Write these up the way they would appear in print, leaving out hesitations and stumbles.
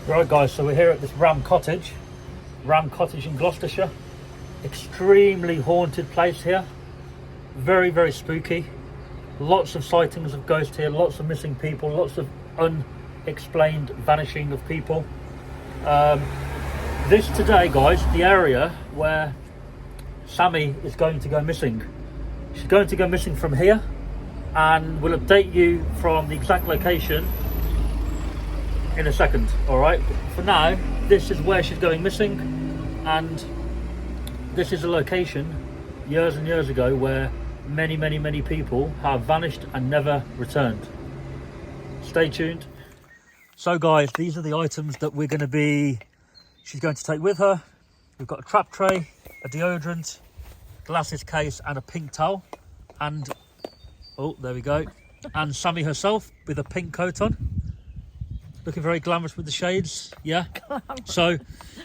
Right guys, so we're here at this Ram Cottage in Gloucestershire. Extremely haunted place here. Very, very spooky. Lots of sightings of ghosts here, lots of missing people, lots of unexplained vanishing of people. This today, guys, the area where Sammy is going to go missing. She's going to go missing from here, and we'll update you from the exact location in a second. All right, for now, this is where she's going missing, and this is a location years and years ago where many people have vanished and never returned. Stay tuned. So guys, these are the items that she's going to take with her. We've got a trap tray, a deodorant, glasses case and a pink towel, and oh, there we go, and Sammy herself with a pink coat on, looking very glamorous with the shades. Yeah, so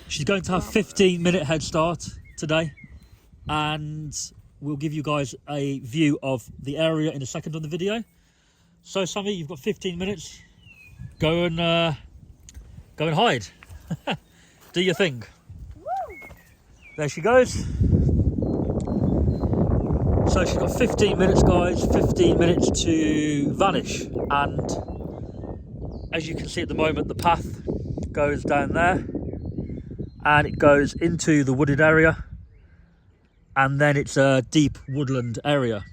she's going to have a 15-minute head start today, and we'll give you guys a view of the area in a second on the video. So Sammy, you've got 15 minutes. Go and hide. Do your thing. There she goes. So she's got 15 minutes, guys. 15 minutes to vanish. And as you can see at the moment, the path goes down there and it goes into the wooded area, and then it's a deep woodland area.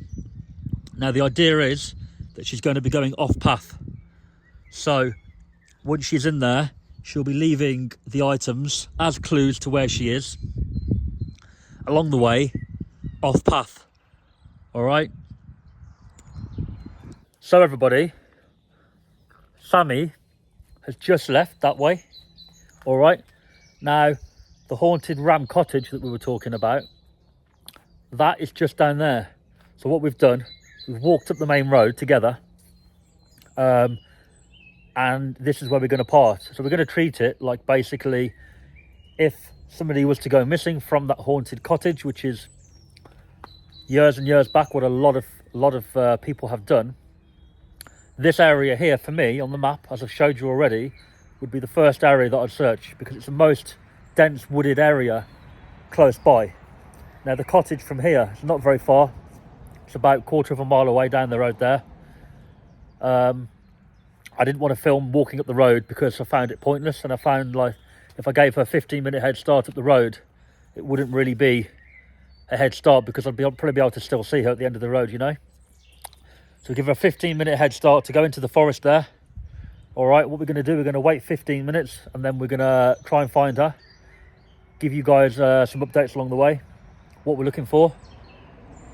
Now the idea is that she's going to be going off path. So once she's in there, she'll be leaving the items as clues to where she is along the way, off path. All right. So everybody, Sammy has just left that way. All right. Now, the haunted Ram Cottage that we were talking about, that is just down there. So what we've done, we've walked up the main road together, and this is where we're going to part. So we're going to treat it like, basically, if somebody was to go missing from that haunted cottage, which is years and years back what a lot of people have done, this area here for me on the map, as I've showed you already, would be the first area that I'd search, because it's the most dense wooded area close by. Now the cottage from here is not very far. It's about a quarter of a mile away down the road there. I didn't want to film walking up the road because I found it pointless, and I found, like, if I gave her a 15-minute head start up the road, it wouldn't really be a head start, because I'd probably be able to still see her at the end of the road, you know. So give her a 15-minute head start to go into the forest there. All right, what we're going to do, we're going to wait 15 minutes, and then we're going to try and find her, give you guys some updates along the way, what we're looking for,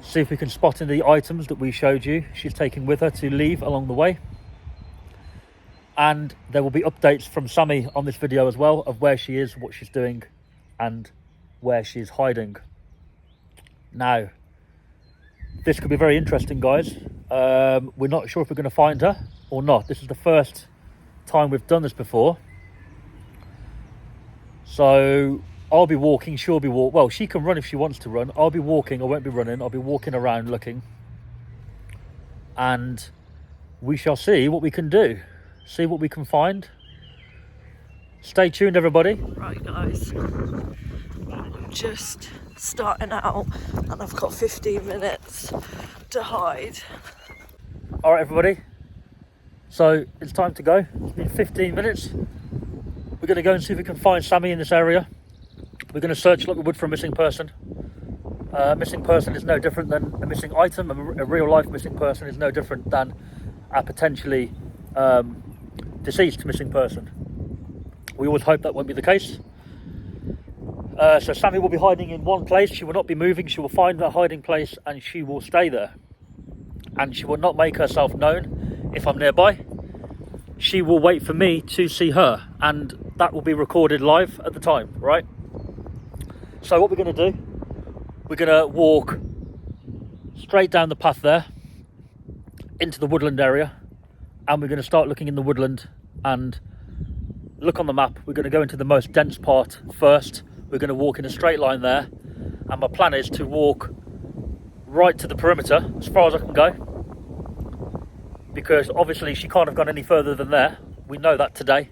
see if we can spot in the items that we showed you she's taking with her to leave along the way. And there will be updates from Sammy on this video as well, of where she is, what she's doing, and where she's hiding. Now, this could be very interesting, guys. We're not sure if we're going to find her or not. This is the first time we've done this before. So I'll be walking, she'll be walking. Well, she can run if she wants to run. I'll be walking, I won't be running. I'll be walking around looking. And we shall see what we can do. See what we can find. Stay tuned, everybody. Right, guys. I'm just starting out, and I've got 15 minutes to hide. All right, everybody. So it's time to go. It's been 15 minutes. We're going to go and see if we can find Sammy in this area. We're going to search like we would for a missing person. A missing person is no different than a missing item. A real-life missing person is no different than a potentially deceased missing person. We always hope that won't be the case. So Sammy will be hiding in one place. She will not be moving. She will find her hiding place and she will stay there. And she will not make herself known if I'm nearby. She will wait for me to see her, and that will be recorded live at the time, right? So what we're going to do, we're going to walk straight down the path there into the woodland area, and we're going to start looking in the woodland and look on the map. We're going to go into the most dense part first. We're going to walk in a straight line there, and my plan is to walk right to the perimeter as far as I can go, because obviously she can't have gone any further than there. We know that today.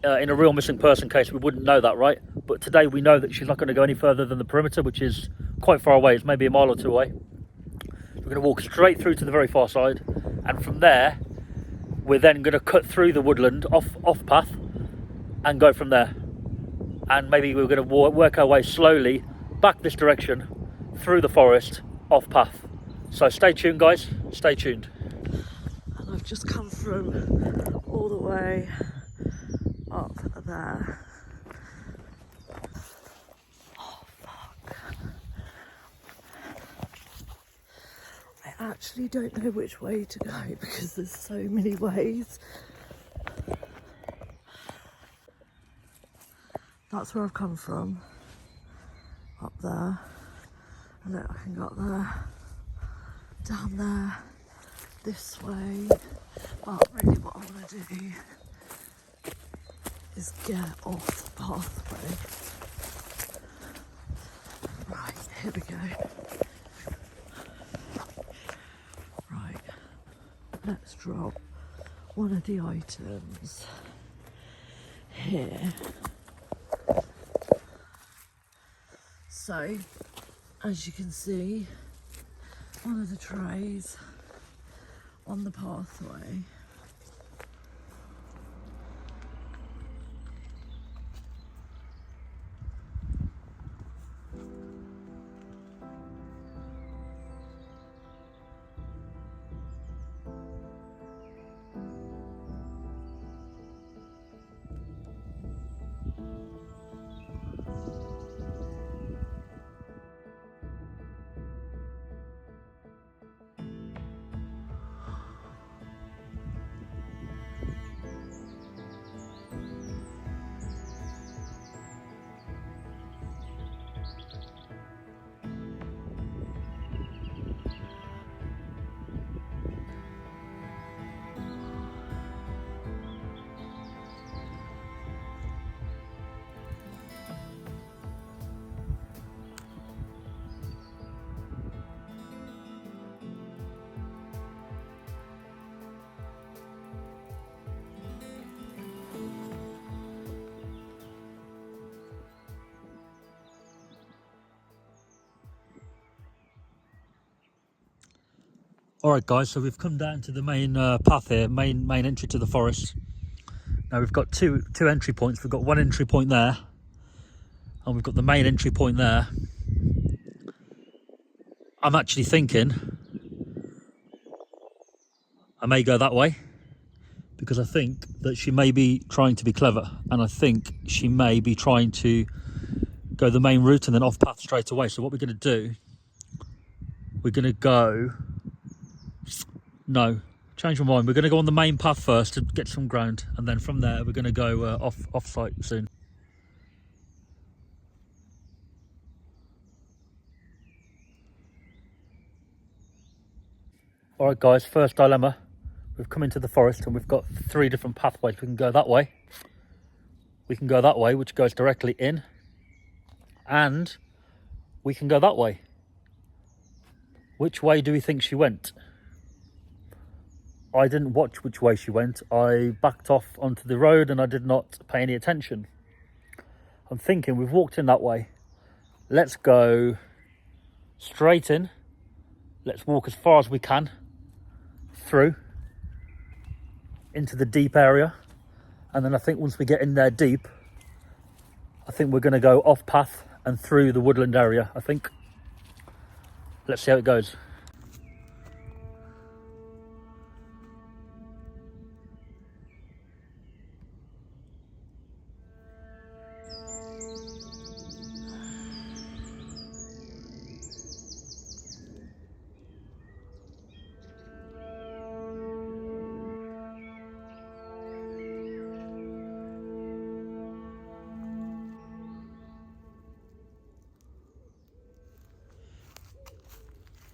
in a real missing person case, we wouldn't know that, right? But today we know that she's not going to go any further than the perimeter, which is quite far away. It's maybe a mile or two away. We're going to walk straight through to the very far side, and from there we're then going to cut through the woodland off path and go from there. And maybe we're going to work our way slowly back this direction through the forest off path. So stay tuned, guys, stay tuned. And I've just come from all the way up there. Oh fuck. I actually don't know which way to go because there's so many ways. That's where I've come from, up there, and look, I can go up there, down there, this way, but really what I want to do is get off the pathway. Right, here we go. Right, let's drop one of the items here. So, as you can see, one of the trays on the pathway. Alright guys, so we've come down to the main path here, main entry to the forest. Now we've got two entry points. We've got one entry point there, and we've got the main entry point there. I'm actually thinking I may go that way, because I think that she may be trying to be clever, and I think she may be trying to go the main route and then off path straight away. So what we're going to do, we're going to go... No, change my mind. We're going to go on the main path first to get some ground, and then from there we're going to go off site soon. Alright guys, first dilemma. We've come into the forest and we've got 3 different pathways. We can go that way. We can go that way, which goes directly in. And we can go that way. Which way do we think she went? I didn't watch which way she went. I backed off onto the road and I did not pay any attention. I'm thinking we've walked in that way. Let's go straight in. Let's walk as far as we can through into the deep area. And then I think once we get in there deep, I think we're going to go off path and through the woodland area, I think. Let's see how it goes.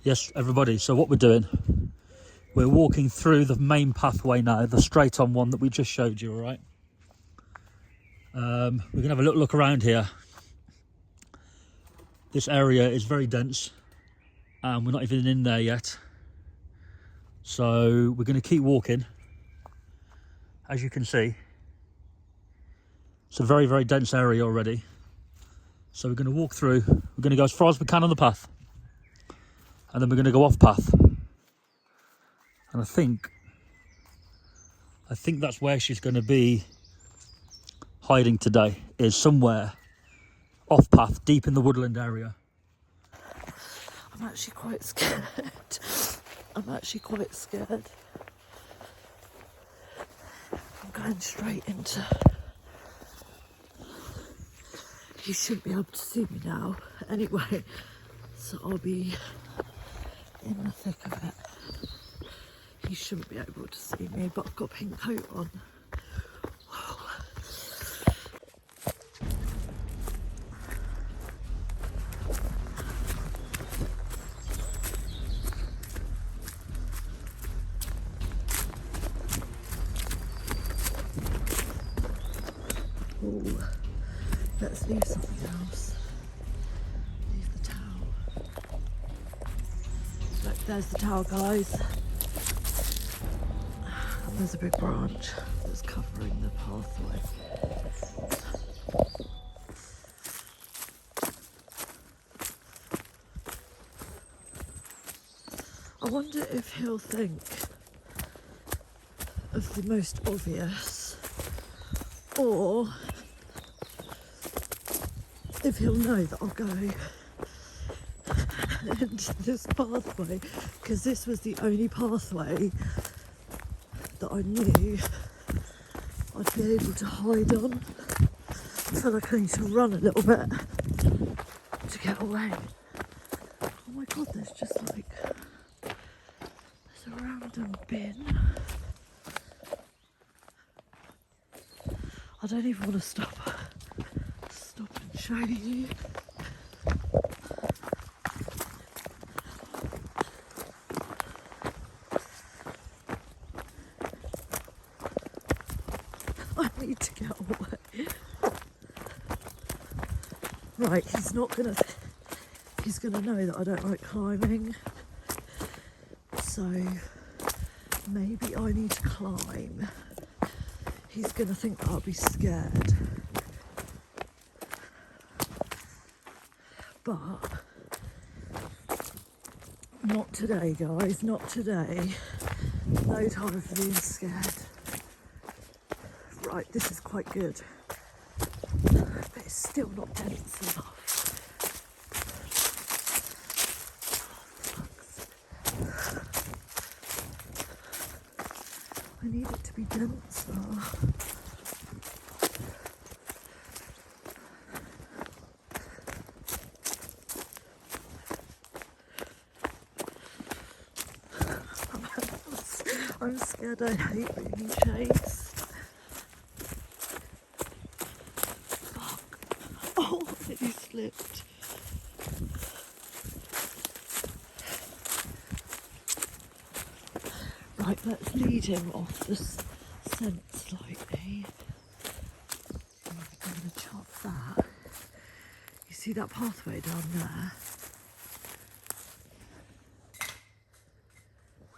Yes, everybody, so what we're doing, we're walking through the main pathway now, the straight on one that we just showed you, all right? We're going to have a little look around here. This area is very dense and we're not even in there yet. So we're going to keep walking. As you can see, It's a very, very dense area already. So we're going to walk through. We're going to go as far as we can on the path. And then we're going to go off path. And I think that's where she's going to be hiding today, is somewhere off path, deep in the woodland area. I'm actually quite scared. I'm actually quite scared. I'm going straight into... You shouldn't be able to see me now anyway, so I'll be in the thick of it. You shouldn't be able to see me, but I've got a pink coat on. Oh, let's leave something else. Leave the towel. Look, there's the towel, guys. And there's a big branch that's covering the pathway. I wonder if he'll think of the most obvious, or if he'll know that I'll go into this pathway, because this was the only pathway that I knew I'd be able to hide on. I feel like I need to run a little bit to get away. Oh my god, there's just like, there's a random bin. I don't even want to stop and show you. I need to get away. Right, he's gonna know that I don't like climbing. So maybe I need to climb. He's going to think that I'll be scared. But not today, guys, not today. No time for being scared. Right, this is quite good. But it's still not dense enough. I need it to be denser. I'm scared, I hate being chased. Fuck. Oh, he slipped. Right, let's lead him off the scent slightly. I'm going to chop that. You see that pathway down there?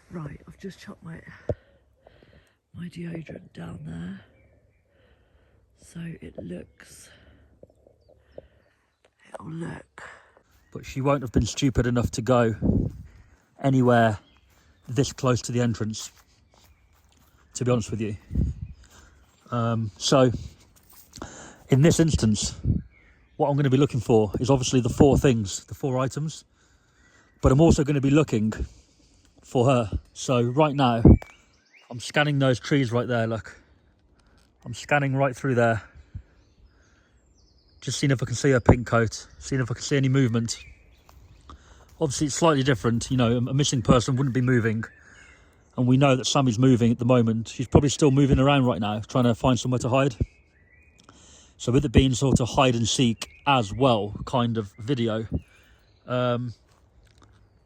Right, I've just chopped my deodorant down there. So it'll look. But she won't have been stupid enough to go anywhere this close to the entrance, to be honest with you. So in this instance, what I'm going to be looking for is obviously the four items, but I'm also going to be looking for her. So right now I'm scanning those trees right there. Look, I'm scanning right through there, just seeing if I can see her pink coat, seeing if I can see any movement. Obviously it's slightly different, you know, a missing person wouldn't be moving, and we know that Sammy's moving at the moment. She's probably still moving around right now, trying to find somewhere to hide. So with it being sort of hide and seek as well kind of video,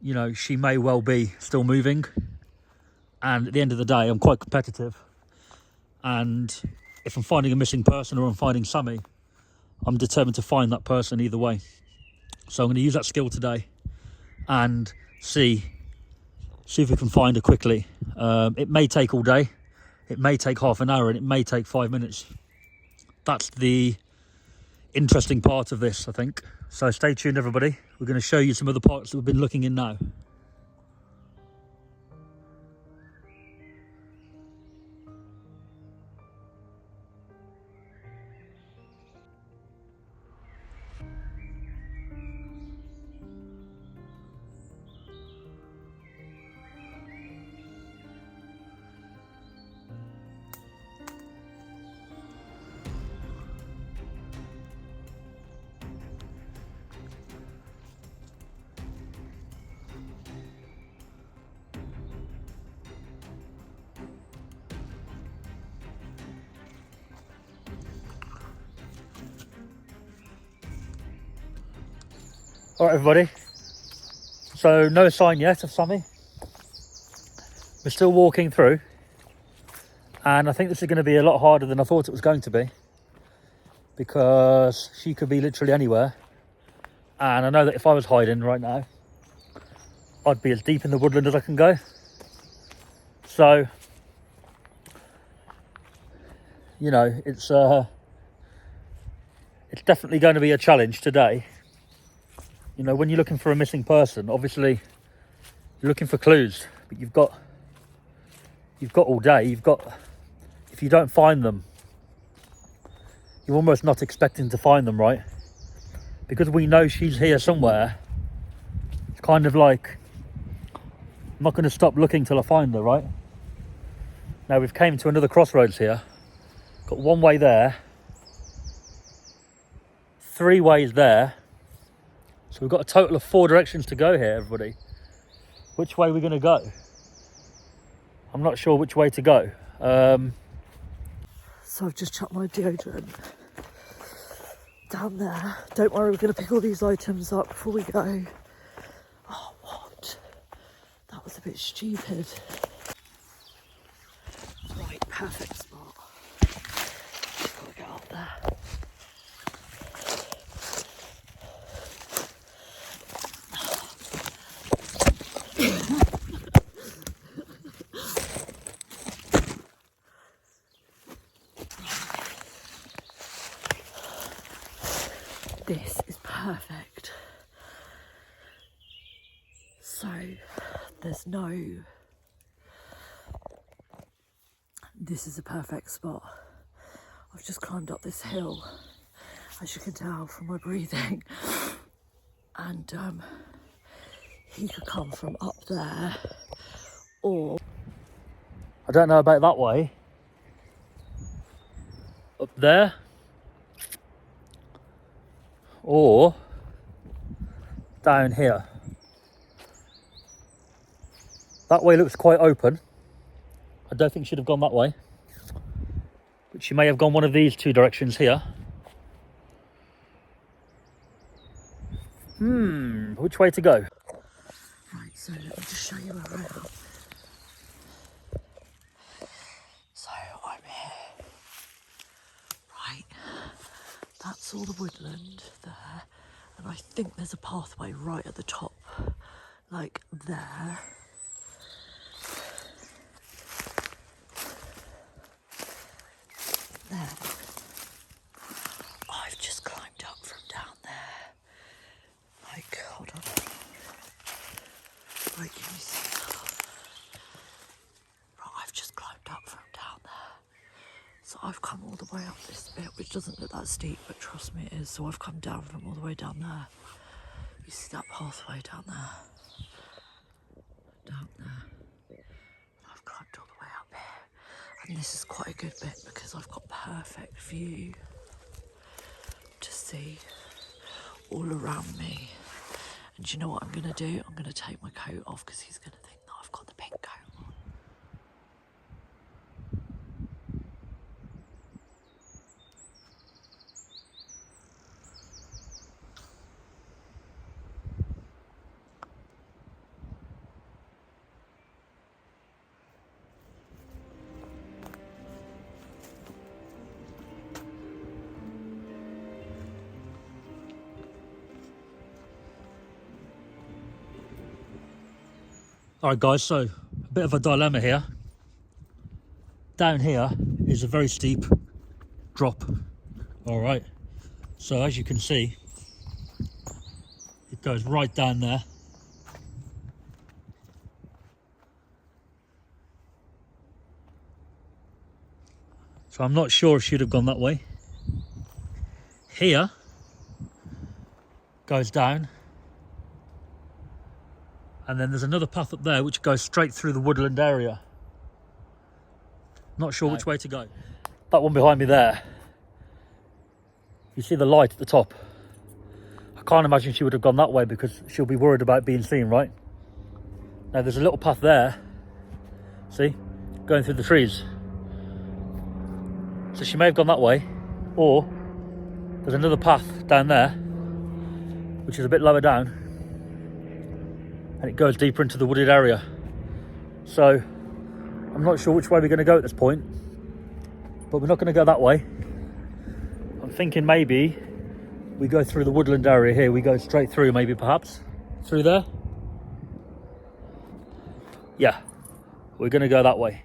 you know, she may well be still moving. And at the end of the day, I'm quite competitive. And if I'm finding a missing person or I'm finding Sammy, I'm determined to find that person either way. So I'm going to use that skill today and see if we can find her quickly. It may take all day, it may take half an hour, and it may take 5 minutes. that's the interesting part of this, I think. So stay tuned, everybody. We're going to show you some of the parts that we've been looking in now. All right, everybody. So no sign yet of Sammy. We're still walking through. And I think this is going to be a lot harder than I thought it was going to be. Because she could be literally anywhere. And I know that if I was hiding right now, I'd be as deep in the woodland as I can go. So, you know, it's definitely going to be a challenge today. You know, when you're looking for a missing person, obviously you're looking for clues, but you've got all day. If you don't find them, you're almost not expecting to find them, right? Because we know she's here somewhere. It's kind of like, I'm not going to stop looking till I find her, right? Now we've came to another crossroads here. Got one way there, 3 ways there. So we've got a total of 4 directions to go here, everybody. Which way are we going to go? I'm not sure which way to go. So I've just chucked my deodorant down there. Don't worry, we're going to pick all these items up before we go. Oh, what? That was a bit stupid. Right, perfect spot. Just got to get up there. This is perfect. So there's no, this is a perfect spot. I've just climbed up this hill, as you can tell from my breathing, and he could come from up there, or I don't know about that way. Up there. Or down here. That way looks quite open. I don't think she'd have gone that way. But she may have gone one of these 2 directions here. Which way to go? right, so let me just show you where I am. So I'm here. Right, that's all the woodland there, and I think there's a pathway right at the top, like there. Then I've just climbed up from down there. Like, hold on. Right, can you see that? Right, I've just climbed up from down there. So I've come all the way up this bit, which doesn't look that steep, but trust me it is. So I've come down from all the way down there. You see that pathway down there? Down there. I've climbed all the way up here. And this is quite a good bit because I've got perfect view to see all around me. And do you know what I'm going to do? I'm going to take my coat off because he's going to think that I've got the pink coat on. Alright guys, so a bit of a dilemma here. Down here is a very steep drop All right, so as you can see, it goes right down there. So I'm not sure if she'd have gone that way. Here goes down, and then there's another path up there which goes straight through the woodland area. Not sure which way to go. That one behind me there, you see the light at the top. I can't imagine she would have gone that way because she'll be worried about being seen, right? Now there's a little path there, see, going through the trees. So she may have gone that way, or there's another path down there, which is a bit lower down, and it goes deeper into the wooded area. So I'm not sure which way we're going to go at this point, but we're not going to go that way. I'm thinking maybe we go through the woodland area here. We go straight through, maybe perhaps through there. Yeah, we're going to go that way.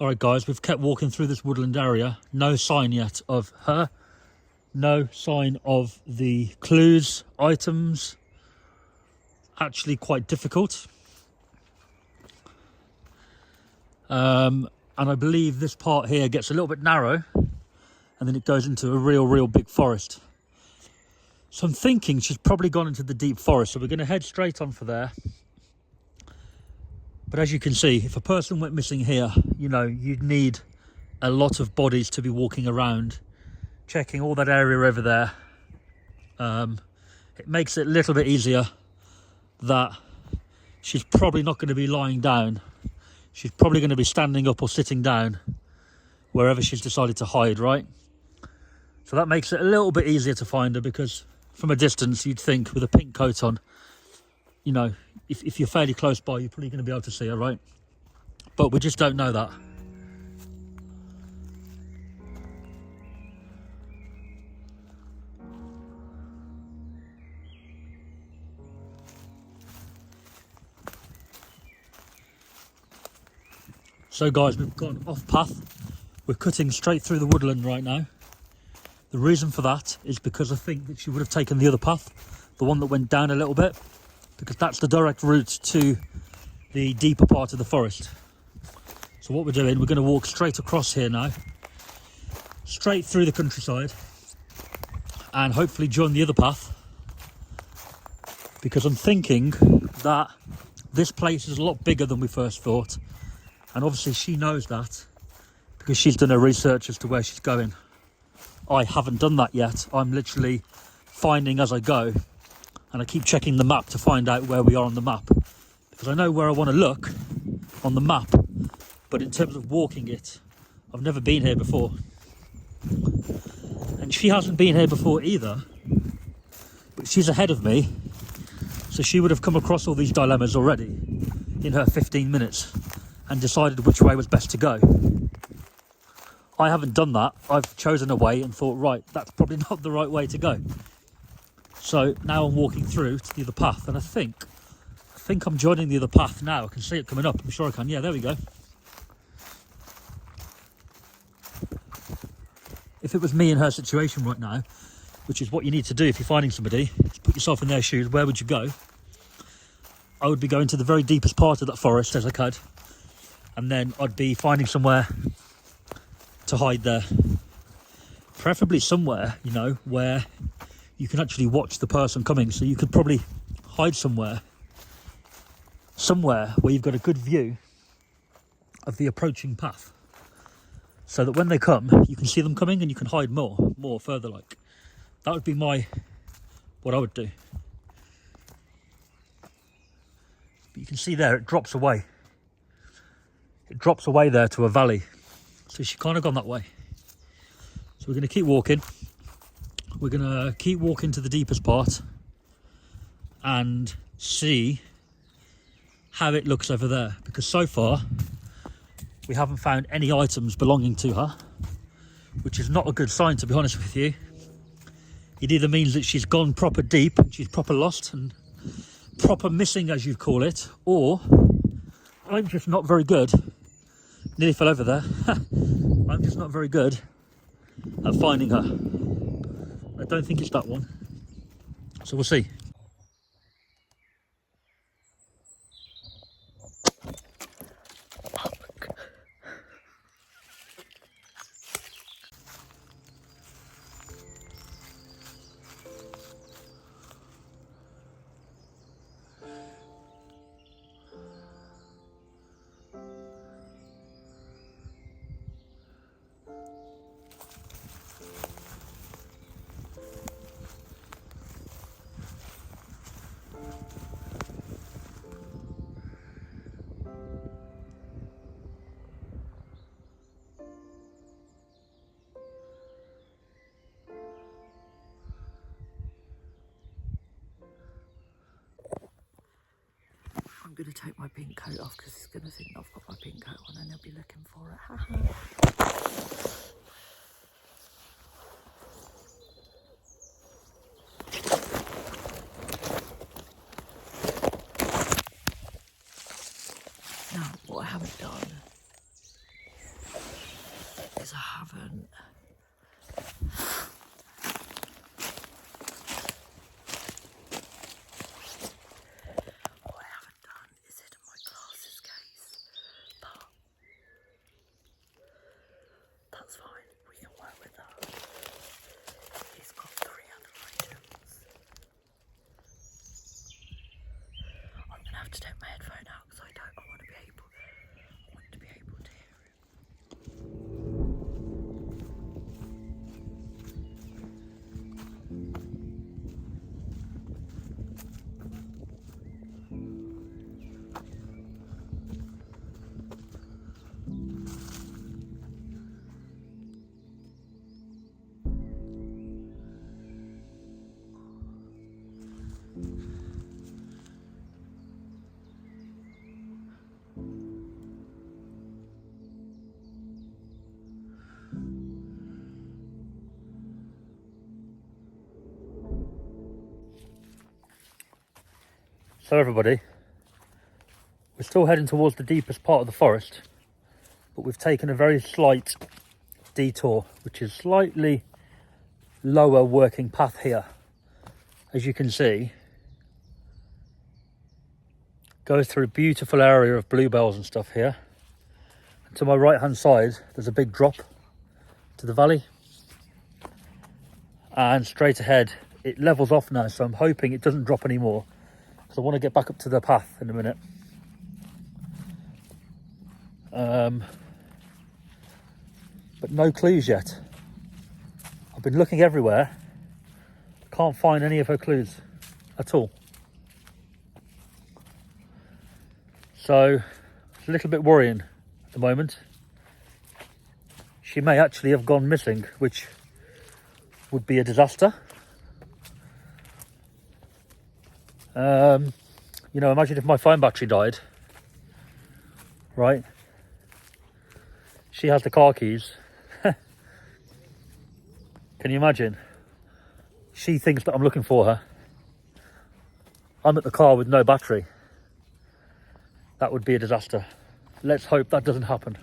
All right, guys, we've kept walking through this woodland area. No sign yet of her. No sign of the clues, items. Actually quite difficult. And I believe this part here gets a little bit narrow, and then it goes into a real big forest. So I'm thinking she's probably gone into the deep forest. So we're going to head straight on for there. But as you can see, if a person went missing here, you know, you'd need a lot of bodies to be walking around, checking all that area over there. It makes it a little bit easier that she's probably not going to be lying down. She's probably going to be standing up or sitting down wherever she's decided to hide, right? So that makes it a little bit easier to find her, because from a distance, you'd think with a pink coat on, you know, if you're fairly close by, you're probably going to be able to see her, right? But we just don't know that. So guys, we've gone off path. We're cutting straight through the woodland right now. The reason for that is because I think that she would have taken the other path, the one that went down a little bit, because that's the direct route to the deeper part of the forest. So what we're doing, we're going to walk straight across here now, straight through the countryside, and hopefully join the other path, because I'm thinking that this place is a lot bigger than we first thought, and obviously she knows that because she's done her research as to where she's going. I haven't done that yet. I'm literally finding as I go, and I keep checking the map to find out where we are on the map, because I know where I want to look on the map, but in terms of walking it, I've never been here before, and she hasn't been here before either, but she's ahead of me, so she would have come across all these dilemmas already in her 15 minutes and decided which way was best to go. I haven't done that. I've chosen a way and thought, right, that's probably not the right way to go. So now I'm walking through to the other path, and I think I'm joining the other path now. I can see it coming up. I'm sure I can. Yeah, there we go. If it was me in her situation right now, which is what you need to do if you're finding somebody, is put yourself in their shoes, where would you go? I would be going to the very deepest part of that forest as I could, and then I'd be finding somewhere to hide there. Preferably somewhere, you know, where you can actually watch the person coming. So you could probably hide somewhere where you've got a good view of the approaching path, so that when they come, you can see them coming and you can hide more further. Like, that would be what I would do. But you can see there, it drops away. It drops away there to a valley. So she's kind of gone that way. So we're going to keep walking. We're going to keep walking to the deepest part and see how it looks over there. Because so far, we haven't found any items belonging to her, which is not a good sign, to be honest with you. It either means that she's gone proper deep, she's proper lost and proper missing, as you call it, or I'm just not very good. Nearly fell over there. I'm just not very good at finding her. I don't think it's that one. So we'll see. I'm going to take my pink coat off because he's going to think I've got my pink coat on and he'll be looking for it. Now, what I haven't done is I haven't hidden my glasses case, but that's fine, we can work with that. He's got 3 other items. I'm going to have to take my headphone out because I want to be able to hear it. So everybody, we're still heading towards the deepest part of the forest, but we've taken a very slight detour, which is slightly lower working path here. As you can see, goes through a beautiful area of bluebells and stuff here. And to my right hand side, there's a big drop to the valley. And straight ahead, it levels off now, so I'm hoping it doesn't drop anymore, because I want to get back up to the path in a minute. But no clues yet. I've been looking everywhere. Can't find any of her clues at all. So it's a little bit worrying at the moment. She may actually have gone missing, which would be a disaster. You know, imagine if my phone battery died, right? She has the car keys. Can you imagine? She thinks that I'm looking for her. I'm at the car with no battery. That would be a disaster. Let's hope that doesn't happen.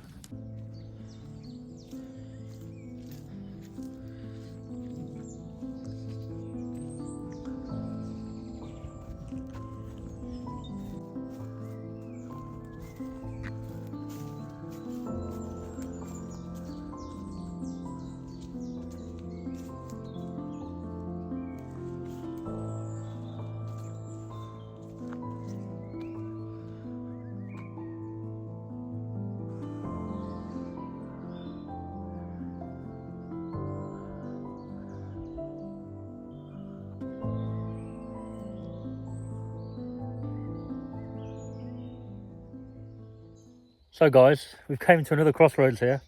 So guys, we've came to another crossroads here.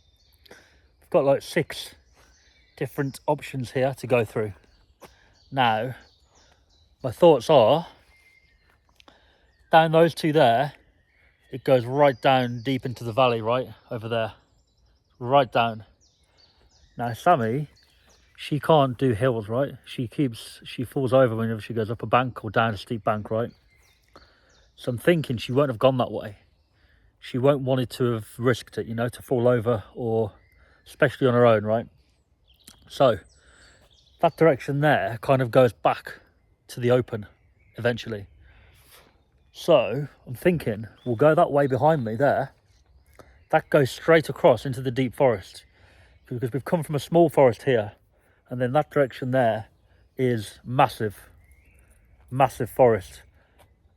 We've got like 6 different options here to go through. Now, my thoughts are, down those 2 there, it goes right down deep into the valley, right over there, right down. Now Sammy, she can't do hills, right? She falls over whenever she goes up a bank or down a steep bank, right? So I'm thinking she won't have gone that way. She won't wanted to have risked it, you know, to fall over, or especially on her own, right? So that direction there kind of goes back to the open eventually. So I'm thinking we'll go that way behind me there. That goes straight across into the deep forest, because we've come from a small forest here, and then that direction there is massive forest.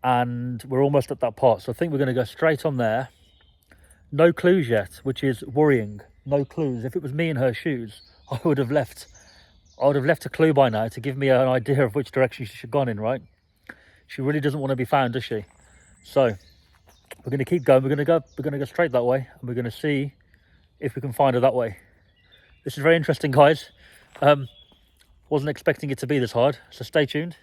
And we're almost at that part, so I think we're going to go straight on there. No clues yet, which is worrying. No clues. If it was me in her shoes, I would have left a clue by now to give me an idea of which direction she should have gone in, right? She really doesn't want to be found, does she? So we're going to keep going. We're going to go straight that way, and we're going to see if we can find her that way. This is very interesting, guys. Wasn't expecting it to be this hard, so stay tuned.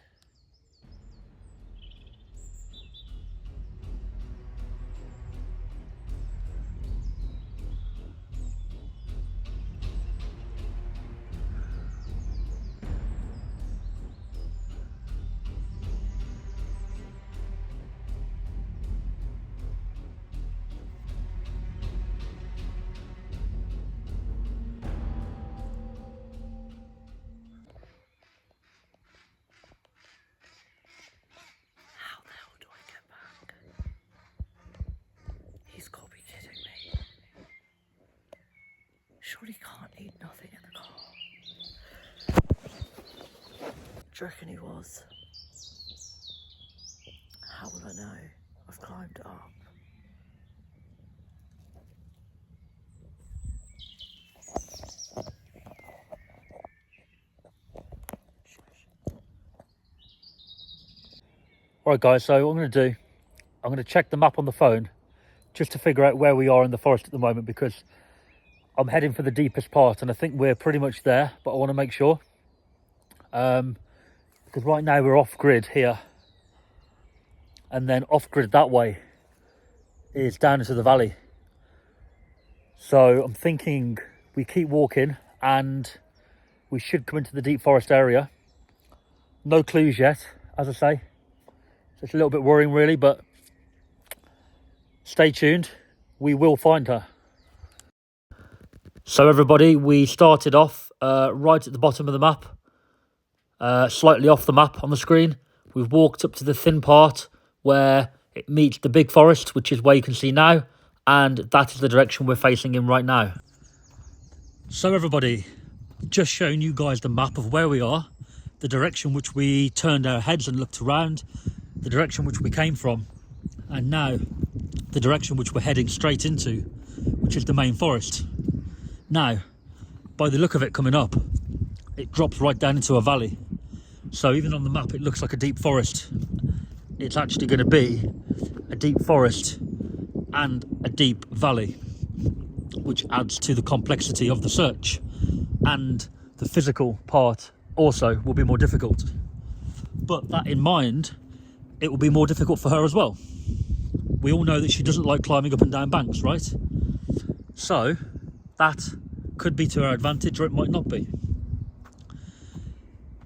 He's got to be kidding me. Surely can't eat nothing in the car. Do you reckon he was? How will I know? I've climbed up. Alright guys, so what I'm going to do, I'm going to check the map on the phone just to figure out where we are in the forest at the moment, because I'm heading for the deepest part and I think we're pretty much there, but I want to make sure. Because right now we're off grid here, and then off grid that way is down into the valley. So I'm thinking we keep walking and we should come into the deep forest area. No clues yet, as I say. So it's a little bit worrying really, but stay tuned. We will find her. So everybody, we started off right at the bottom of the map, slightly off the map on the screen. We've walked up to the thin part where it meets the big forest, which is where you can see now, and that is the direction we're facing in right now. So everybody, just showing you guys the map of where we are, the direction which we turned our heads and looked around, the direction which we came from, and now the direction which we're heading straight into, which is the main forest. Now, by the look of it coming up, it drops right down into a valley. So even on the map it looks like a deep forest. It's actually going to be a deep forest and a deep valley, which adds to the complexity of the search, and the physical part also will be more difficult. But that in mind, it will be more difficult for her as well. We all know that she doesn't like climbing up and down banks, right? So that could be to her advantage, or it might not be.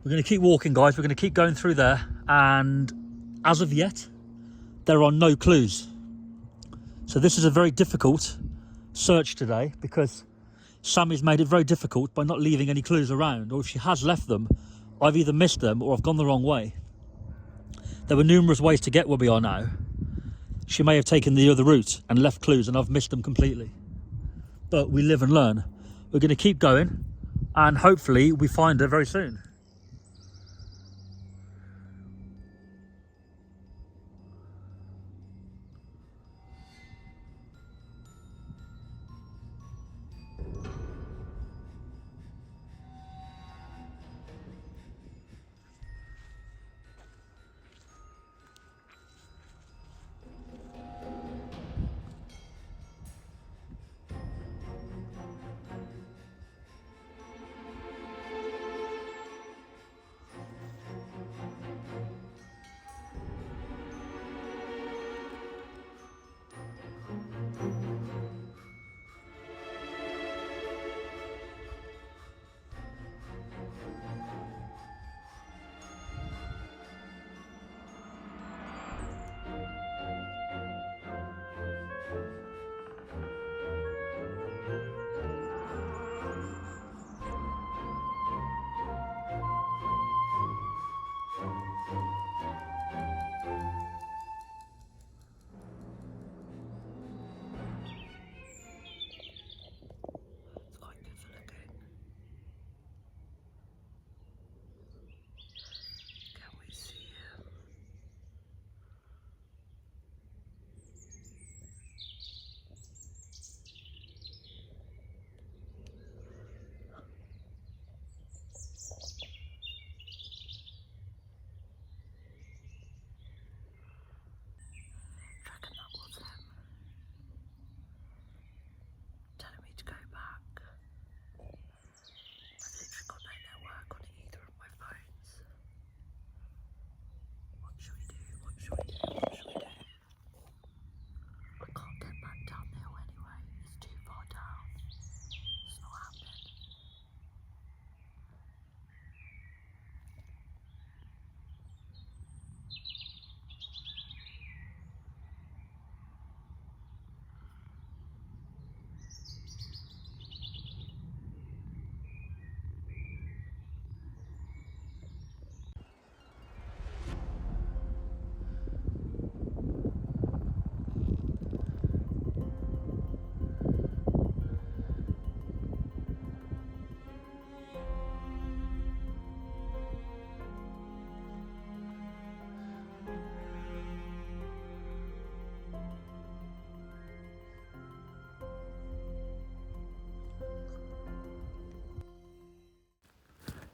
We're going to keep walking, guys. We're going to keep going through there, and as of yet, there are no clues. So this is a very difficult search today because Sammy's made it very difficult by not leaving any clues around, or if she has left them, I've either missed them or I've gone the wrong way. There were numerous ways to get where we are now. She may have taken the other route and left clues and I've missed them completely. But we live and learn. We're going to keep going and hopefully we find her very soon.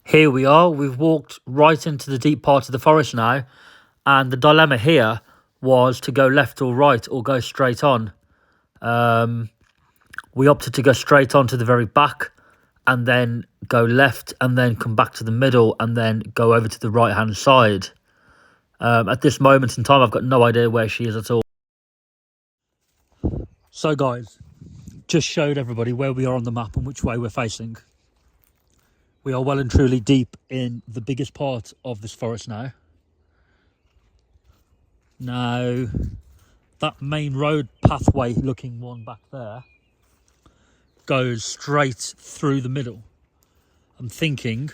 Here we are, we've walked right into the deep part of the forest now, and the dilemma here was to go left or right or go straight on. We opted to go straight on to the very back and then go left and then come back to the middle and then go over to the right hand side. At this moment in time, I've got no idea where she is at all. So guys, just showed everybody where we are on the map and which way we're facing. We are well and truly deep in the biggest part of this forest now. Now, that main road pathway looking one back there goes straight through the middle. I'm thinking,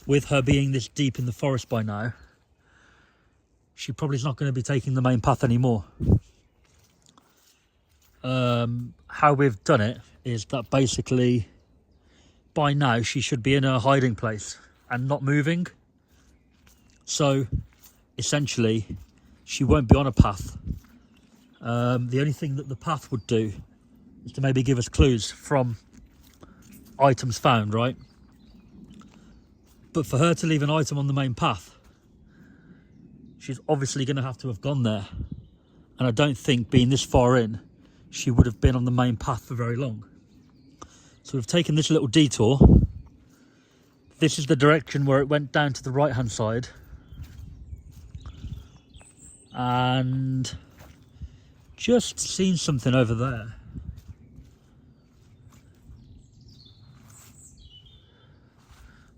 with her being this deep in the forest by now, she probably is not going to be taking the main path anymore. How we've done it is that basically by now she should be in her hiding place and not moving. So essentially she won't be on a path. The only thing that the path would do is to maybe give us clues from items found, right? But for her to leave an item on the main path, she's obviously going to have gone there. And I don't think, being this far in, she would have been on the main path for very long. So we've taken this little detour. This is the direction where it went down to the right hand side. And just seen something over there.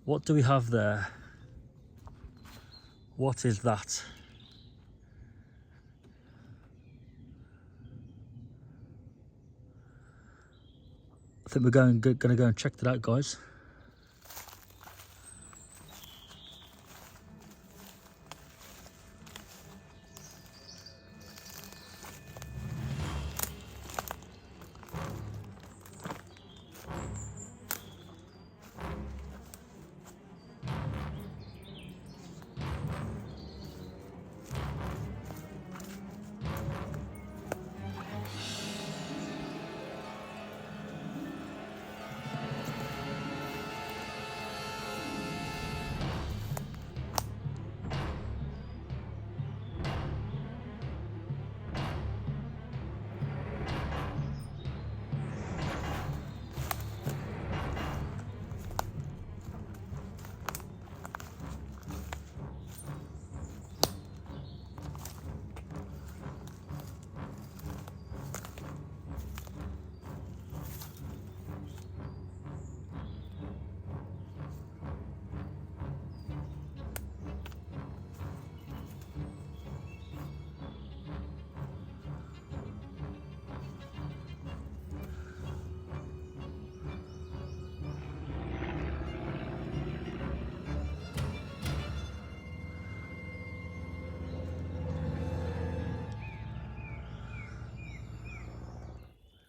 What do we have there? What is that? think we're going to go and check that out, guys.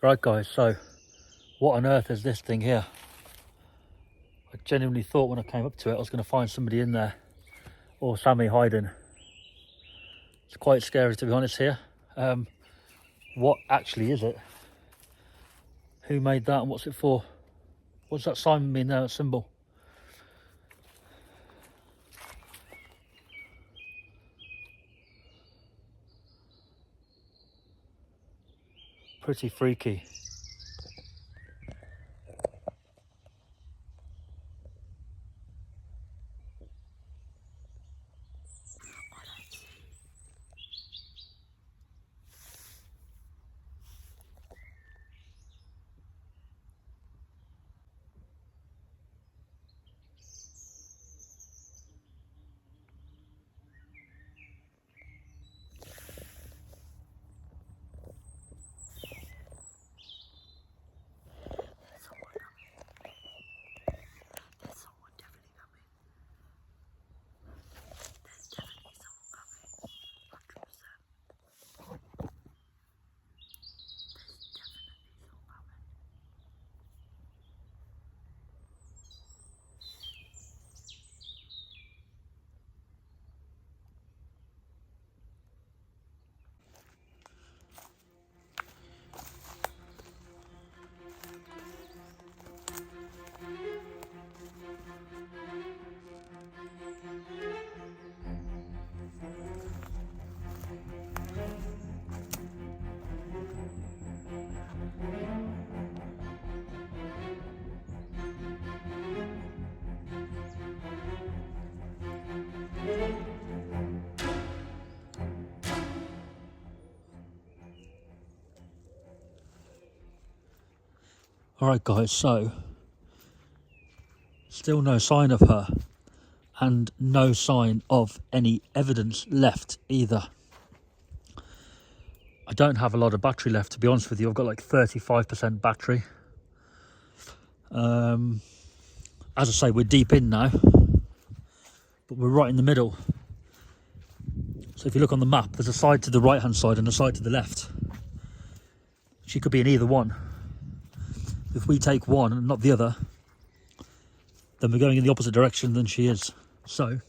Right guys, so what on earth is this thing here? I genuinely thought when I came up to it I was going to find somebody in there, or Sammy hiding. It's quite scary, to be honest here. What actually is it? Who made that and what's it for? What's that sign mean there, that symbol? Pretty freaky. Alright guys, so still no sign of her, and no sign of any evidence left either. I don't have a lot of battery left, to be honest with you. I've got like 35% battery. As I say, we're deep in now, but we're right in the middle. So if you look on the map, there's a side to the right hand side and a side to the left. She could be in either one. If we take one and not the other, then we're going in the opposite direction than she is. So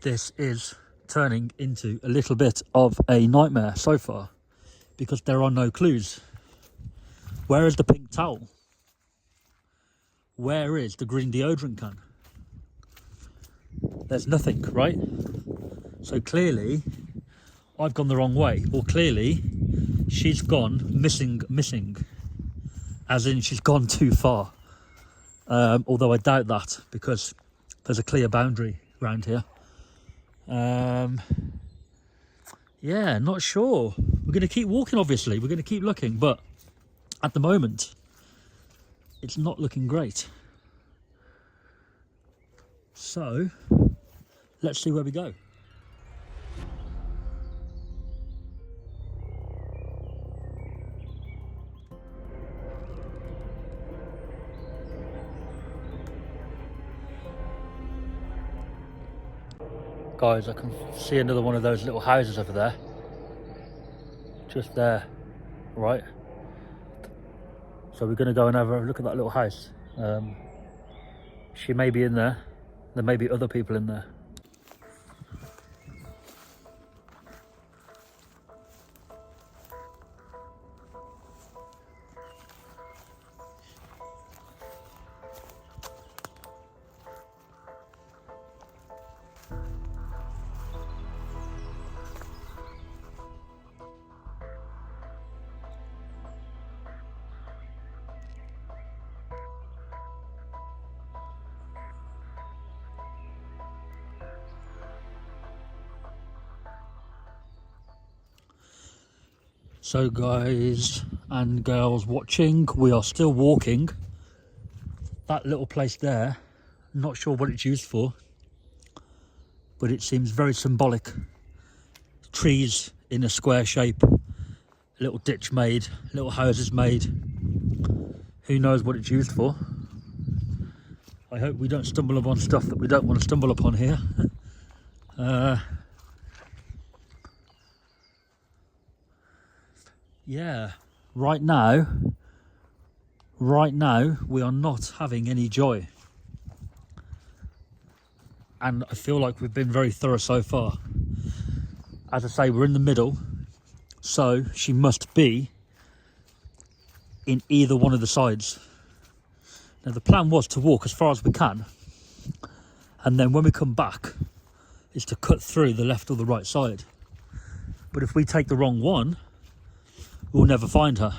this is turning into a little bit of a nightmare so far, because there are no clues. Where is the pink towel? Where is the green deodorant can? There's nothing, right? So clearly I've gone the wrong way, or clearly she's gone missing, as in she's gone too far. Although I doubt that, because there's a clear boundary around here. Yeah, not sure. We're going to keep walking, obviously. We're going to keep looking, but at the moment, it's not looking great. So, let's see where we go. Guys, I can see another one of those little houses over there. Just there, right? So we're going to go and have a look at that little house. She may be in there. There may be other people in there. So guys and girls watching, we are still walking. That little place there, not sure what it's used for, but it seems very symbolic. Trees in a square shape, a little ditch made, little houses made. Who knows what it's used for? I hope we don't stumble upon stuff that we don't want to stumble upon here. Yeah, right now we are not having any joy, and I feel like we've been very thorough so far. As I say, we're in the middle, so she must be in either one of the sides. Now the plan was to walk as far as we can, and then when we come back is to cut through the left or the right side. But if we take the wrong one, we'll never find her.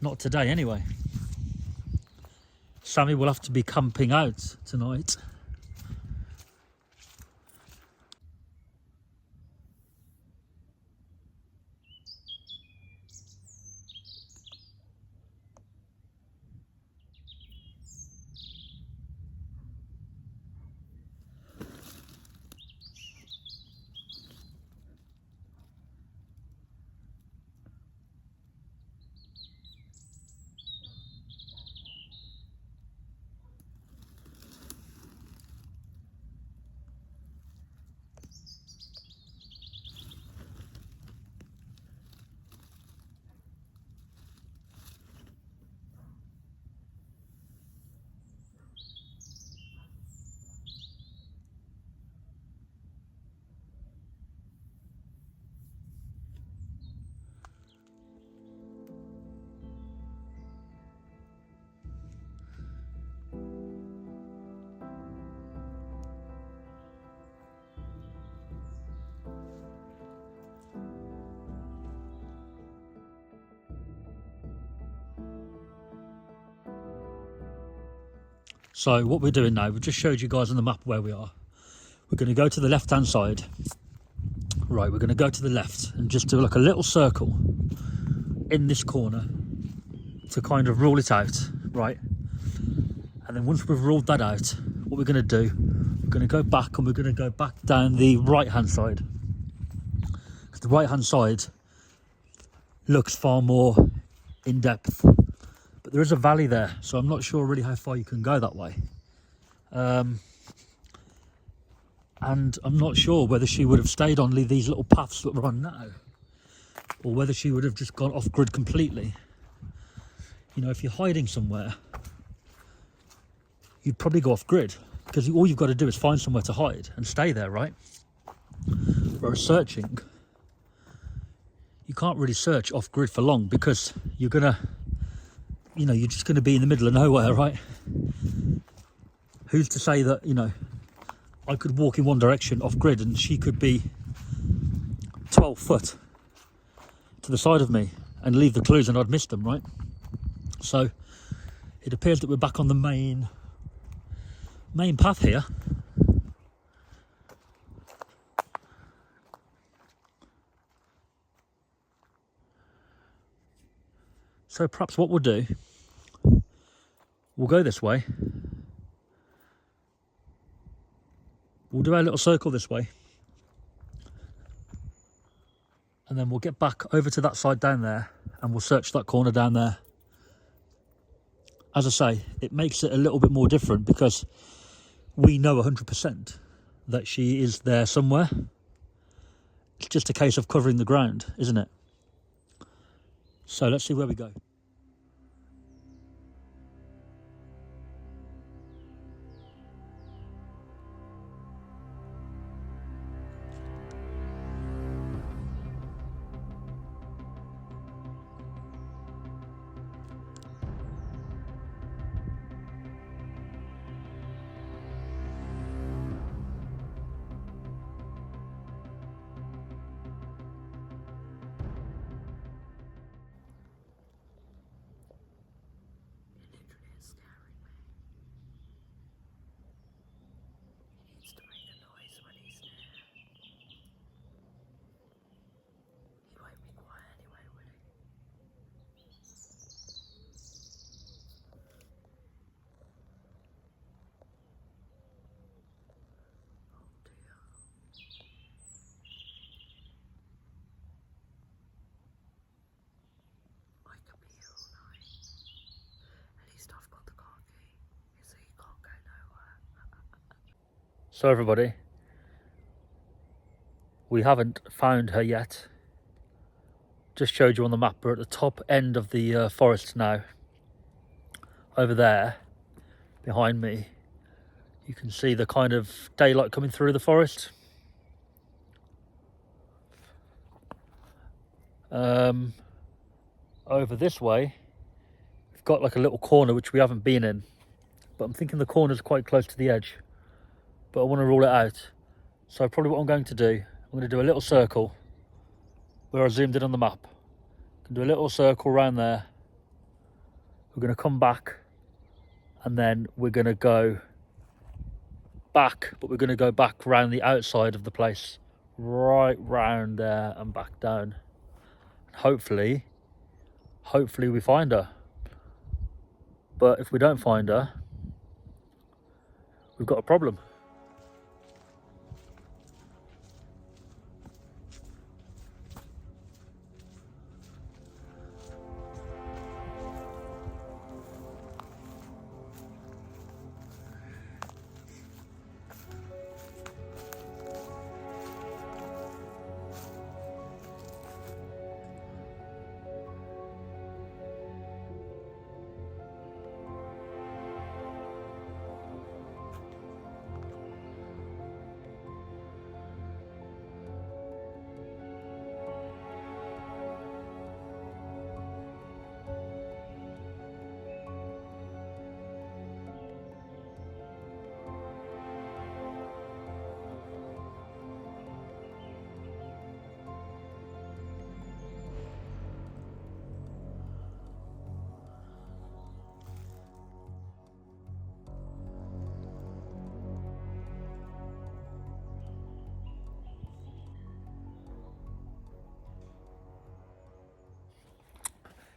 Not today, anyway. Sammy will have to be camping out tonight. So what we're doing now, we've just showed you guys on the map where we are. We're going to go to the left hand side. Right, we're going to go to the left and just do like a little circle in this corner to kind of rule it out, right? And then once we've ruled that out, what we're going to do, we're going to go back and we're going to go back down the right hand side. Because the right hand side looks far more in depth. But there is a valley there, so I'm not sure really how far you can go that way. And I'm not sure whether she would have stayed on these little paths that we're on now, or whether she would have just gone off grid completely. You know, if you're hiding somewhere, you'd probably go off grid, because all you've got to do is find somewhere to hide and stay there, right? Whereas searching, you can't really search off grid for long, because you're gonna, you know, you're just going to be in the middle of nowhere, right? Who's to say that, you know, I could walk in one direction off grid and she could be 12 foot to the side of me and leave the clues and I'd miss them, right? So it appears that we're back on the main path here. So perhaps what we'll do, we'll go this way. We'll do our little circle this way. And then we'll get back over to that side down there and we'll search that corner down there. As I say, it makes it a little bit more different because we know 100% that she is there somewhere. It's just a case of covering the ground, isn't it? So let's see where we go. So everybody, we haven't found her yet. Just showed you on the map, we're at the top end of the forest now. Over there, behind me, you can see the kind of daylight coming through the forest. Over this way, we've got like a little corner which we haven't been in, but I'm thinking the corner's quite close to the edge, but I want to rule it out. So probably what I'm going to do, I'm going to do a little circle where I zoomed in on the map. I'm going to do a little circle around there. We're going to come back, and then we're going to go back, but we're going to go back round the outside of the place, right round there and back down. Hopefully we find her. But if we don't find her, we've got a problem.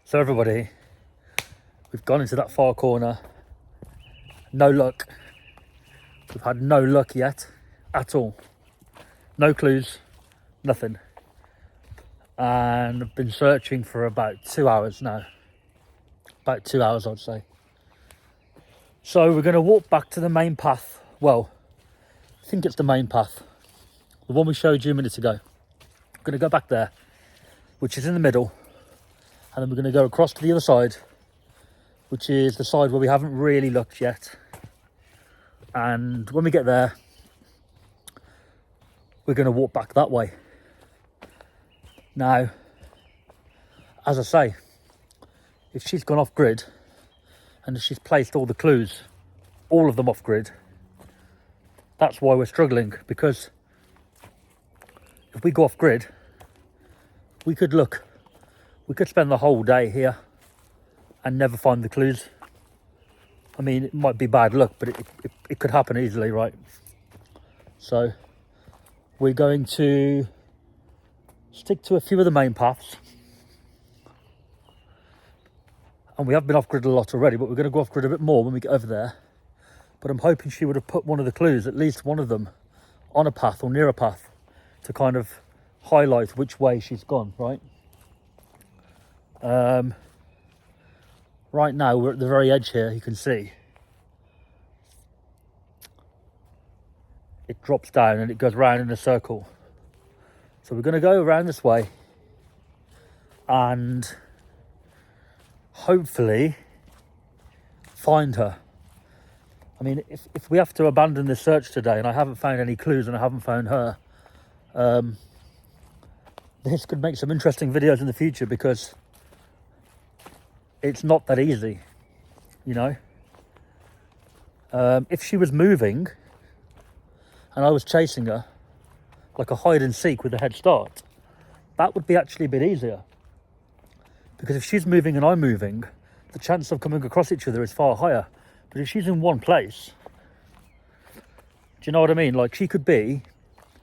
So everybody, we've gone into that far corner. No luck. We've had no luck yet at all. No clues, nothing. And I've been searching for about 2 hours now. About 2 hours, I'd say. So we're going to walk back to the main path. Well, I think it's the main path. The one we showed you a minute ago. We're going to go back there, which is in the middle. And then we're going to go across to the other side, which is the side where we haven't really looked yet. And when we get there, we're going to walk back that way. Now, as I say, if she's gone off grid and she's placed all the clues, all of them off grid, that's why we're struggling. Because if we go off grid, we could spend the whole day here and never find the clues. I mean, it might be bad luck, but it could happen easily, right? So we're going to stick to a few of the main paths. And we have been off grid a lot already, but we're going to go off grid a bit more when we get over there. But I'm hoping she would have put one of the clues, at least one of them, on a path or near a path to kind of highlight which way she's gone, right? Right now we're at the very edge here, you can see. it drops down and it goes round in a circle. So we're going to go around this way and hopefully find her. I mean, if we have to abandon this search today and I haven't found any clues and I haven't found her, this could make some interesting videos in the future, because it's not that easy, you know. If she was moving and I was chasing her like a hide and seek with a head start, that would be actually a bit easier, because if she's moving and I'm moving, the chance of coming across each other is far higher. But if she's in one place, do you know what I mean? Like, she could be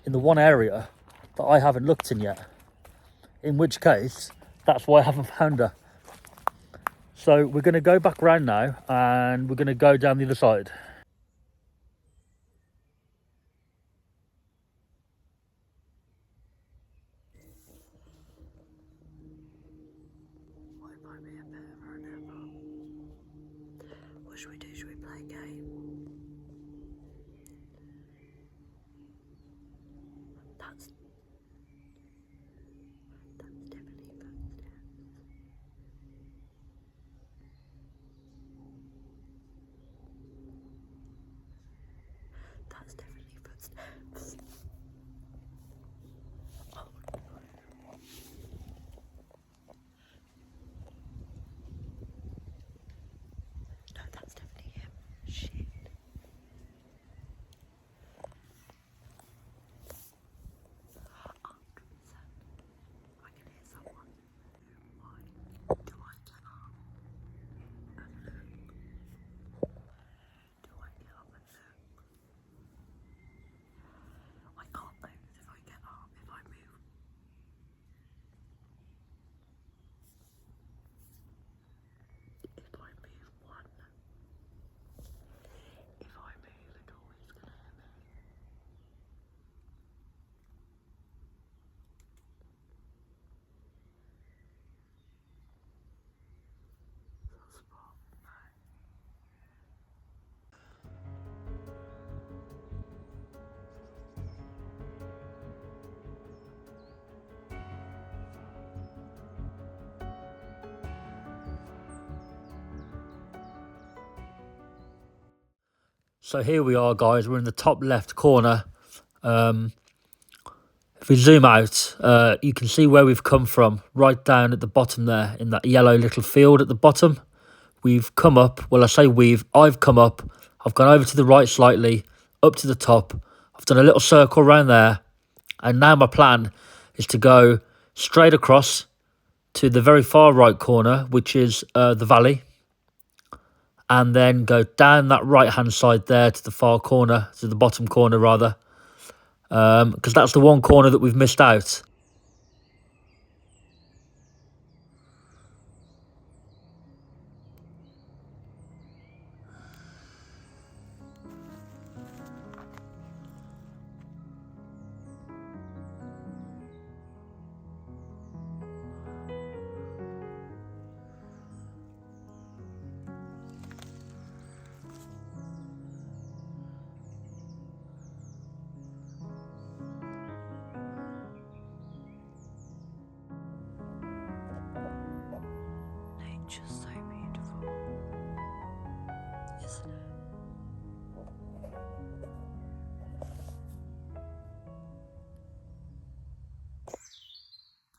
in the one area that I haven't looked in yet, in which case that's why I haven't found her. So we're going to go back round now and we're going to go down the other side. What should we do? Should we play a game? That's definitely footsteps. That's definitely footsteps. Oh no. No, that's definitely him. Shit. 100%. I can hear someone. Why do I get up and look? Do I get up and look? I can't move if I get up. If I move, one, if I move at all, he's gonna hit me. Spot. No. So here we are, guys. We're in the top left corner. If we zoom out, you can see where we've come from, right down at the bottom there, in that yellow little field at the bottom. We've come up, well, I say I've come up, I've gone over to the right slightly, up to the top. I've done a little circle around there. And now my plan is to go straight across to the very far right corner, which is the valley. And then go down that right-hand side there to the far corner, to the bottom corner rather. Because that's the one corner that we've missed out. Nature's so beautiful, isn't it?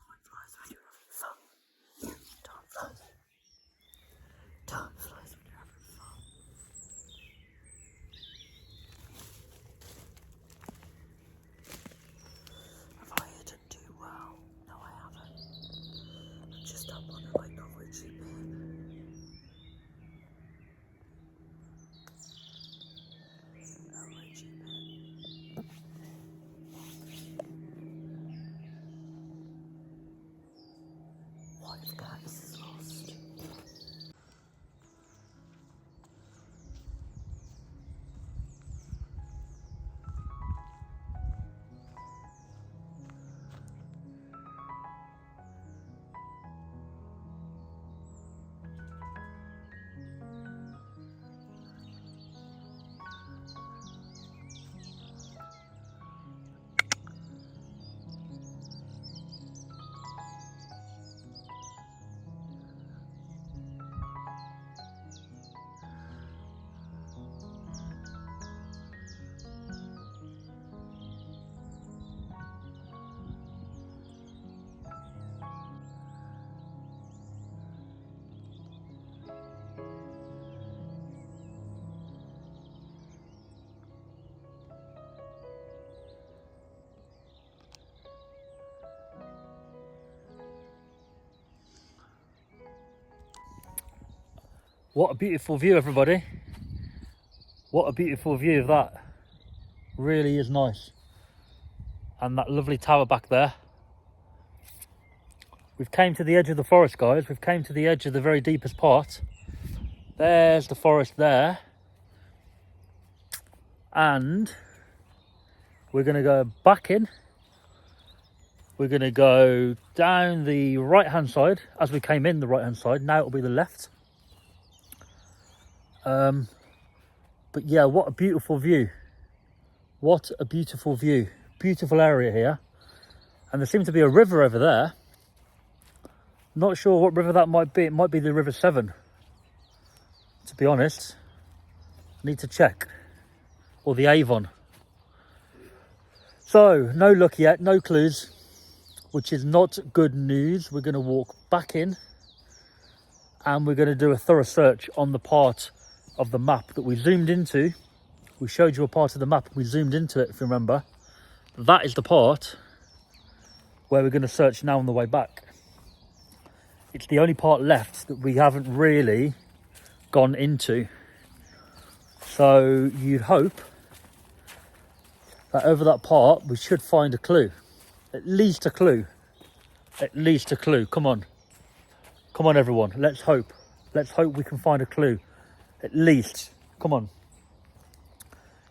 Time flies when you're having fun. Time flies. Time flies when you're having fun. Have I hidden too well? No, I haven't. I'm just up on a like a ridgy bit. What if Curtis is lost? What a beautiful view, everybody. What a beautiful view of that. Really is nice. And that lovely tower back there. We've came to the edge of the forest, guys. We've came to the edge of the very deepest part. There's the forest there. And we're going to go back in. We're going to go down the right-hand side. As we came in the right-hand side, now it'll be the left. But yeah, what a beautiful view. What a beautiful view. Beautiful area here. And there seems to be a river over there. Not sure what river that might be. It might be the River Severn, to be honest. Need to check. Or the Avon. So, no luck yet, no clues, which is not good news. We're going to walk back in and we're going to do a thorough search on the part of the map that we zoomed into. We showed you a part of the map, we zoomed into it, if you remember. That is the part where we're going to search now on the way back. It's the only part left that we haven't really gone into. So you'd hope that over that part we should find a clue. At least a clue. At least a clue. Come on. Come on, everyone. Let's hope. Let's hope we can find a clue. At least. Come on.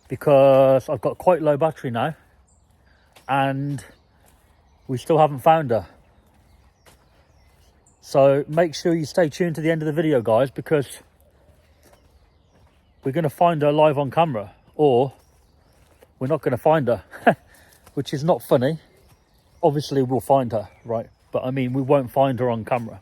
Because I've got quite low battery now. And we still haven't found her. So make sure you stay tuned to the end of the video, guys, because we're going to find her live on camera. Or we're not going to find her. Which is not funny. Obviously we'll find her, right? But I mean, we won't find her on camera.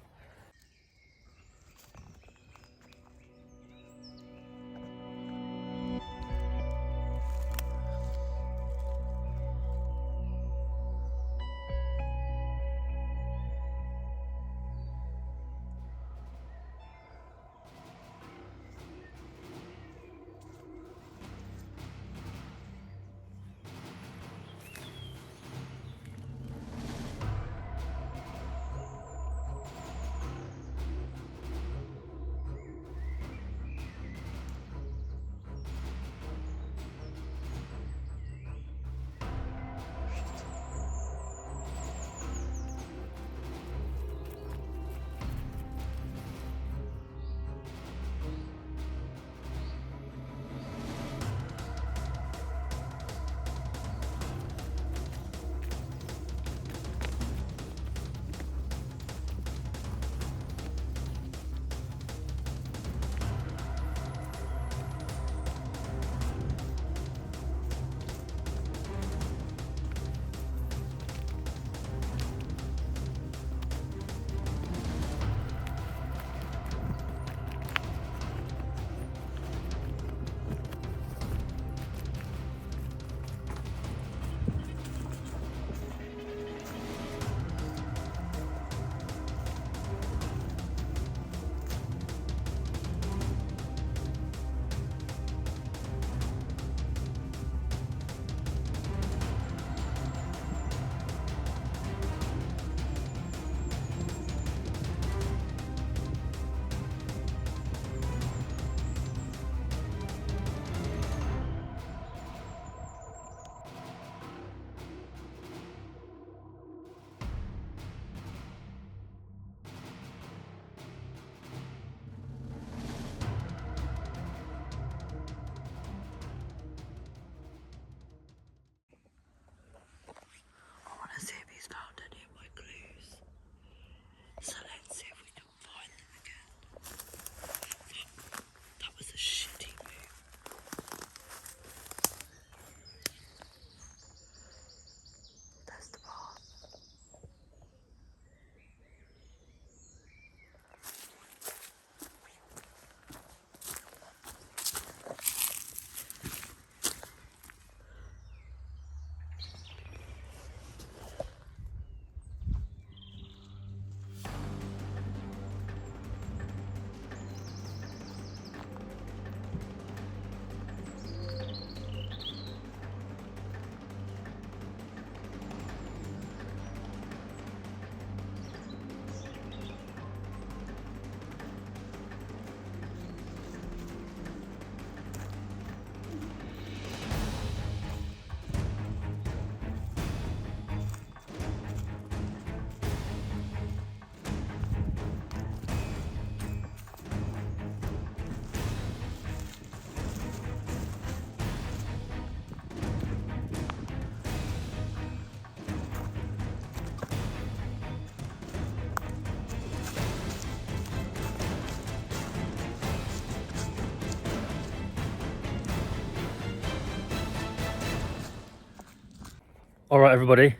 All right, everybody.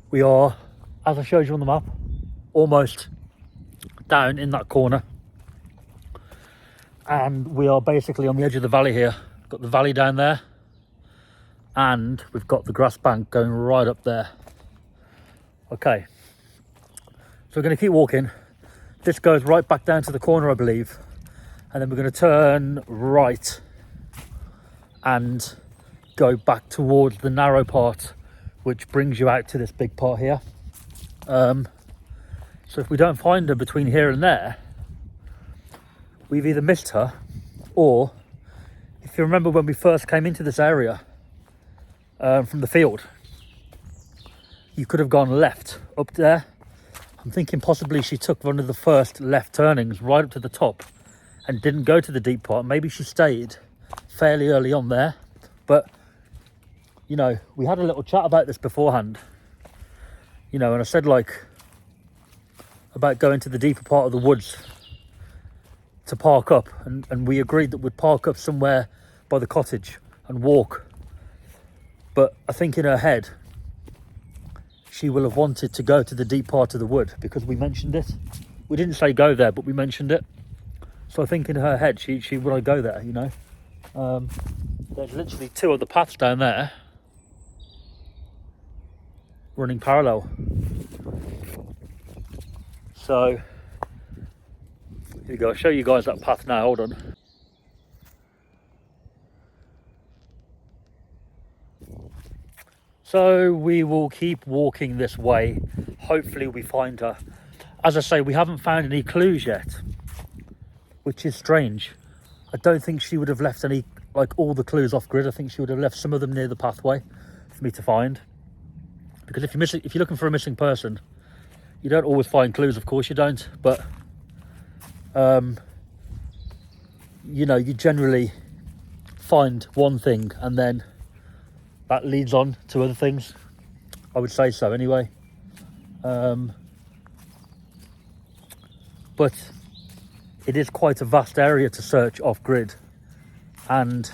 We are, as I showed you on the map, almost down in that corner. And we are basically on the edge of the valley here. Got the valley down there. And we've got the grass bank going right up there. Okay. So we're going to keep walking. This goes right back down to the corner, I believe. And then we're going to turn right and go back towards the narrow part, which brings you out to this big part here. So if we don't find her between here and there, we've either missed her, or if you remember when we first came into this area from the field, you could have gone left up there. I'm thinking possibly she took one of the first left turnings right up to the top and didn't go to the deep part. Maybe she stayed fairly early on there, but you know, we had a little chat about this beforehand, you know, and I said like about going to the deeper part of the woods to park up, and we agreed that we'd park up somewhere by the cottage and walk. But I think in her head she will have wanted to go to the deep part of the wood because we mentioned it. We didn't say go there, but we mentioned it. So I think in her head she would go there, you know. There's literally two other paths down there running parallel. So here we go. I'll show you guys that path now. Hold on. So we will keep walking this way. Hopefully we find her. As I say, we haven't found any clues yet, which is strange. I don't think she would have left any, like all the clues off grid. I think she would have left some of them near the pathway for me to find. Because if you're looking for a missing person, you don't always find clues. Of course you don't, but you know, you generally find one thing and then that leads on to other things. I would say so anyway. But it is quite a vast area to search off grid, and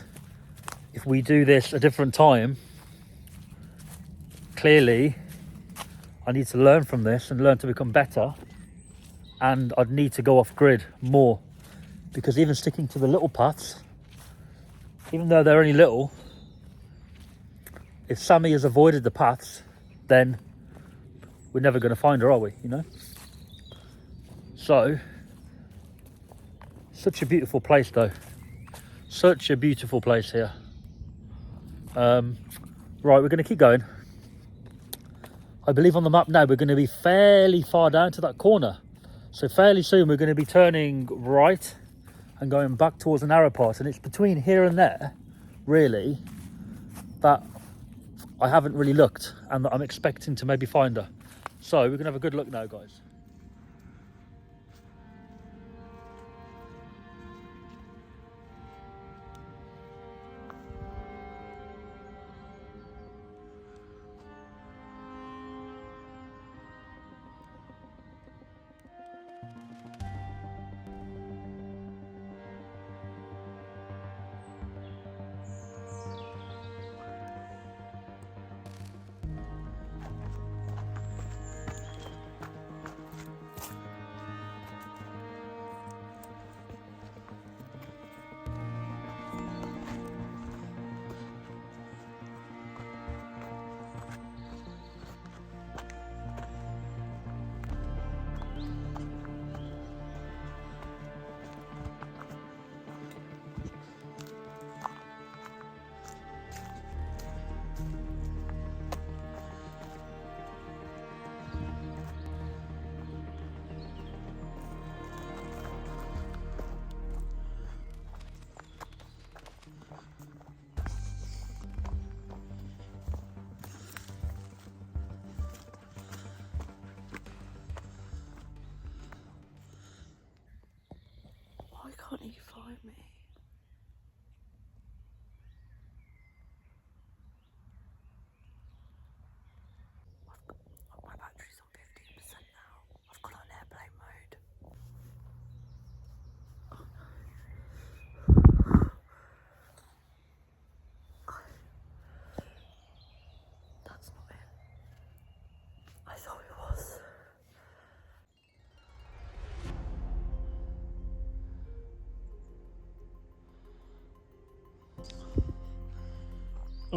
if we do this a different time, clearly I need to learn from this and learn to become better, and I'd need to go off grid more, because even sticking to the little paths, even though they're only little, if Sammy has avoided the paths, then we're never going to find her, are we, you know? So, such a beautiful place though. Such a beautiful place here. Right, we're going to keep going. I believe on the map now we're going to be fairly far down to that corner. So fairly soon we're going to be turning right and going back towards the narrow part. And it's between here and there, really, that I haven't really looked and that I'm expecting to maybe find her. So we're going to have a good look now, guys.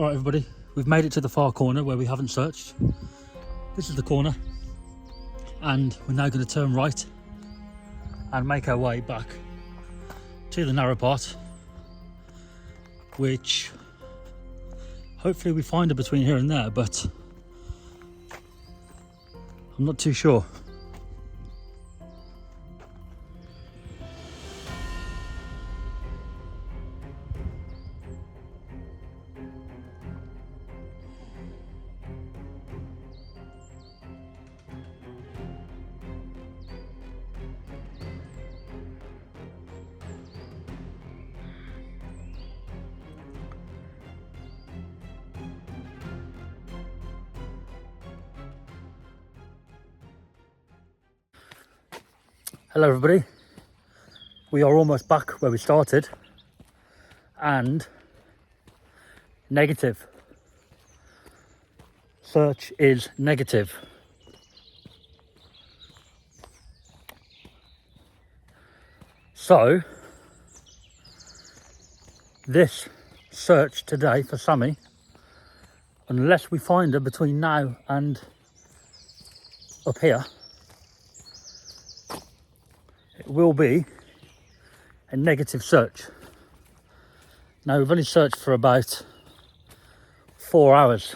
All right, everybody, we've made it to the far corner where we haven't searched. This is the corner, and we're now going to turn right and make our way back to the narrow part, which hopefully we find her between here and there, but I'm not too sure. Hello everybody, we are almost back where we started, and negative. Search is negative. So this search today for Sammy, unless we find her between now and up here, it will be a negative search. Now we've only searched for about 4 hours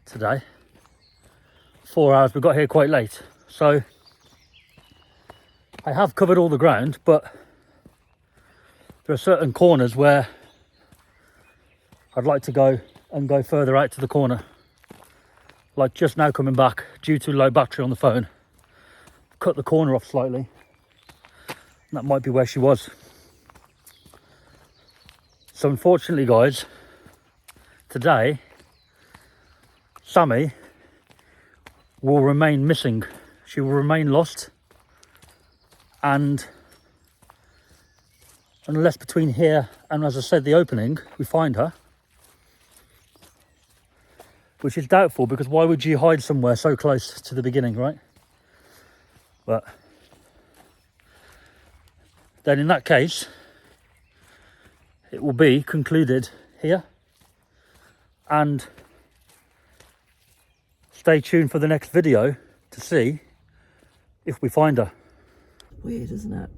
today. 4 hours, we got here quite late. So I have covered all the ground, but there are certain corners where I'd like to go and go further out to the corner. Like just now coming back, due to low battery on the phone, cut the corner off slightly. That might be where she was. So unfortunately guys, today Sammy will remain missing. She will remain lost, and unless between here and, as I said, the opening, we find her, which is doubtful, because why would you hide somewhere so close to the beginning, right? But then in that case, it will be concluded here, and stay tuned for the next video to see if we find her. Weird, isn't it?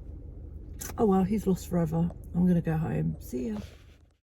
Oh well, he's lost forever. I'm gonna go home. See ya.